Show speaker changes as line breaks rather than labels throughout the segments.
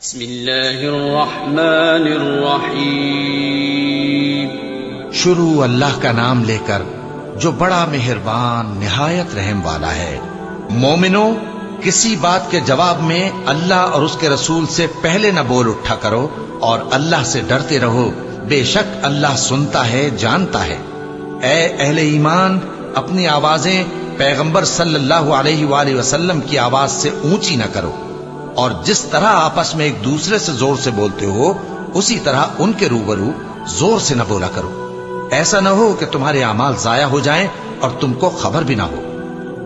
بسم اللہ الرحمن الرحیم۔
شروع اللہ کا نام لے کر جو بڑا مہربان نہایت رحم والا ہے۔ مومنو، کسی بات کے جواب میں اللہ اور اس کے رسول سے پہلے نہ بول اٹھا کرو اور اللہ سے ڈرتے رہو، بے شک اللہ سنتا ہے، جانتا ہے۔ اے اہل ایمان، اپنی آوازیں پیغمبر صلی اللہ علیہ وآلہ وسلم کی آواز سے اونچی نہ کرو، اور جس طرح آپس میں ایک دوسرے سے زور سے بولتے ہو اسی طرح ان کے روبرو زور سے نہ بولا کرو، ایسا نہ ہو کہ تمہارے اعمال ضائع ہو جائیں اور تم کو خبر بھی نہ ہو۔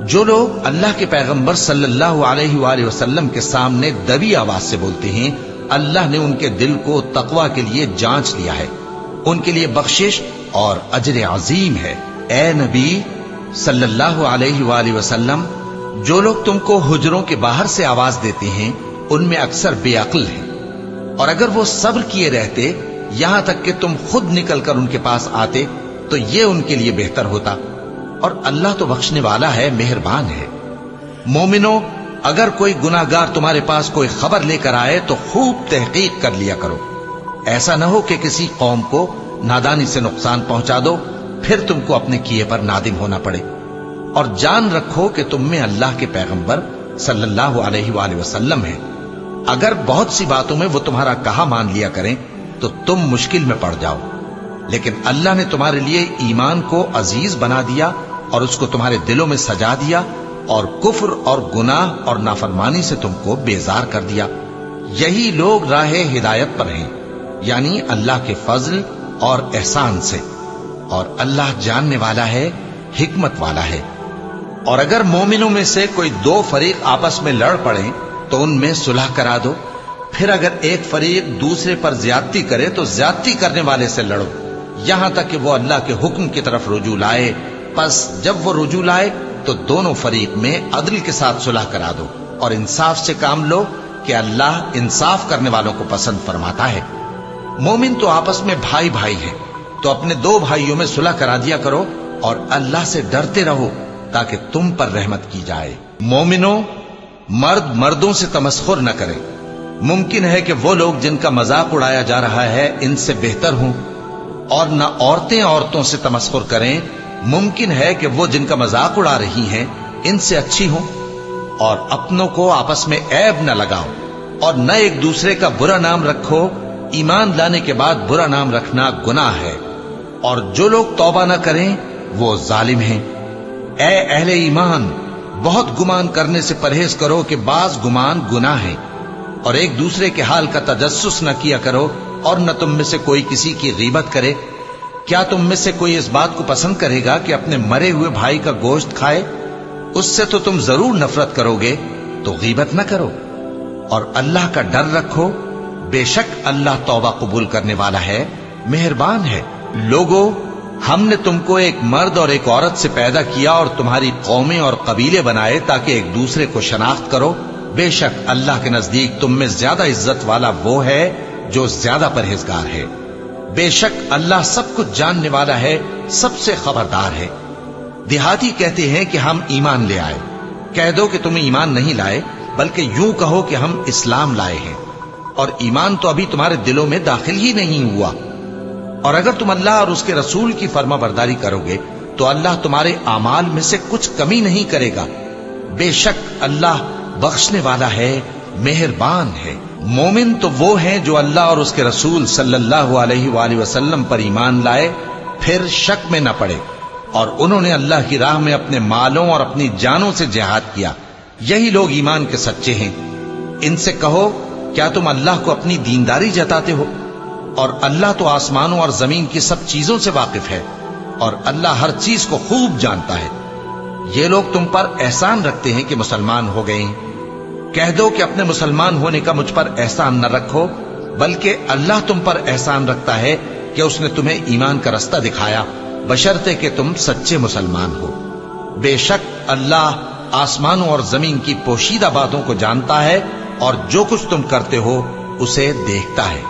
جو لوگ اللہ کے پیغمبر صلی اللہ علیہ وآلہ وسلم کے سامنے دبی آواز سے بولتے ہیں، اللہ نے ان کے دل کو تقوی کے لیے جانچ لیا ہے، ان کے لیے بخشش اور اجر عظیم ہے۔ اے نبی صلی اللہ علیہ وآلہ وسلم، جو لوگ تم کو حجروں کے باہر سے آواز دیتے ہیں ان میں اکثر بے عقل ہیں، اور اگر وہ صبر کیے رہتے یہاں تک کہ تم خود نکل کر ان کے پاس آتے تو یہ ان کے لیے بہتر ہوتا، اور اللہ تو بخشنے والا ہے، مہربان ہے۔ مومنو، اگر کوئی گناہگار تمہارے پاس کوئی خبر لے کر آئے تو خوب تحقیق کر لیا کرو، ایسا نہ ہو کہ کسی قوم کو نادانی سے نقصان پہنچا دو پھر تم کو اپنے کیے پر نادم ہونا پڑے۔ اور جان رکھو کہ تم میں اللہ کے پیغمبر صلی اللہ علیہ وآلہ وسلم ہیں، اگر بہت سی باتوں میں وہ تمہارا کہا مان لیا کریں تو تم مشکل میں پڑ جاؤ، لیکن اللہ نے تمہارے لیے ایمان کو عزیز بنا دیا اور اس کو تمہارے دلوں میں سجا دیا، اور کفر اور گناہ اور نافرمانی سے تم کو بیزار کر دیا۔ یہی لوگ راہ ہدایت پر ہیں، یعنی اللہ کے فضل اور احسان سے، اور اللہ جاننے والا ہے، حکمت والا ہے۔ اور اگر مومنوں میں سے کوئی دو فریق آپس میں لڑ پڑیں تو ان میں صلح کرا دو، پھر اگر ایک فریق دوسرے پر زیادتی کرے تو زیادتی کرنے والے سے لڑو، یہاں تک کہ وہ اللہ کے حکم کی طرف رجوع لائے۔ پس جب وہ رجوع لائے تو دونوں فریق میں عدل کے ساتھ صلح کرا دو، اور انصاف سے کام لو کہ اللہ انصاف کرنے والوں کو پسند فرماتا ہے۔ مومن تو آپس میں بھائی بھائی ہیں، تو اپنے دو بھائیوں میں صلح کرا دیا کرو، اور اللہ سے ڈرتے رہو تاکہ تم پر رحمت کی جائے۔ مومنو، مرد مردوں سے تمسخر نہ کریں، ممکن ہے کہ وہ لوگ جن کا مذاق اڑایا جا رہا ہے ان سے بہتر ہوں، اور نہ عورتیں عورتوں سے تمسخر کریں، ممکن ہے کہ وہ جن کا مذاق اڑا رہی ہیں ان سے اچھی ہوں۔ اور اپنوں کو آپس میں عیب نہ لگاؤ، اور نہ ایک دوسرے کا برا نام رکھو، ایمان لانے کے بعد برا نام رکھنا گناہ ہے، اور جو لوگ توبہ نہ کریں وہ ظالم ہیں۔ اے اہل ایمان، بہت گمان کرنے سے پرہیز کرو کہ بعض گمان گناہ ہیں، اور ایک دوسرے کے حال کا تجسس نہ کیا کرو، اور نہ تم میں سے کوئی کسی کی غیبت کرے۔ کیا تم میں سے کوئی اس بات کو پسند کرے گا کہ اپنے مرے ہوئے بھائی کا گوشت کھائے؟ اس سے تو تم ضرور نفرت کرو گے، تو غیبت نہ کرو، اور اللہ کا ڈر رکھو، بے شک اللہ توبہ قبول کرنے والا ہے، مہربان ہے۔ لوگو، ہم نے تم کو ایک مرد اور ایک عورت سے پیدا کیا اور تمہاری قومیں اور قبیلے بنائے تاکہ ایک دوسرے کو شناخت کرو، بے شک اللہ کے نزدیک تم میں زیادہ عزت والا وہ ہے جو زیادہ پرہیزگار ہے۔ بے شک اللہ سب کچھ جاننے والا ہے، سب سے خبردار ہے۔ دیہاتی کہتے ہیں کہ ہم ایمان لے آئے، کہہ دو کہ تم ایمان نہیں لائے، بلکہ یوں کہو کہ ہم اسلام لائے ہیں، اور ایمان تو ابھی تمہارے دلوں میں داخل ہی نہیں ہوا۔ اور اگر تم اللہ اور اس کے رسول کی فرما برداری کرو گے تو اللہ تمہارے اعمال میں سے کچھ کمی نہیں کرے گا، بے شک اللہ بخشنے والا ہے، مہربان ہے۔ مومن تو وہ ہیں جو اللہ اور اس کے رسول صلی اللہ علیہ وآلہ وسلم پر ایمان لائے، پھر شک میں نہ پڑے، اور انہوں نے اللہ کی راہ میں اپنے مالوں اور اپنی جانوں سے جہاد کیا، یہی لوگ ایمان کے سچے ہیں۔ ان سے کہو، کیا تم اللہ کو اپنی دینداری جتاتے ہو؟ اور اللہ تو آسمانوں اور زمین کی سب چیزوں سے واقف ہے، اور اللہ ہر چیز کو خوب جانتا ہے۔ یہ لوگ تم پر احسان رکھتے ہیں کہ مسلمان ہو گئے ہیں، کہہ دو کہ اپنے مسلمان ہونے کا مجھ پر احسان نہ رکھو، بلکہ اللہ تم پر احسان رکھتا ہے کہ اس نے تمہیں ایمان کا رستہ دکھایا، بشرطے کہ تم سچے مسلمان ہو۔ بے شک اللہ آسمانوں اور زمین کی پوشیدہ باتوں کو جانتا ہے، اور جو کچھ تم کرتے ہو اسے دیکھتا ہے۔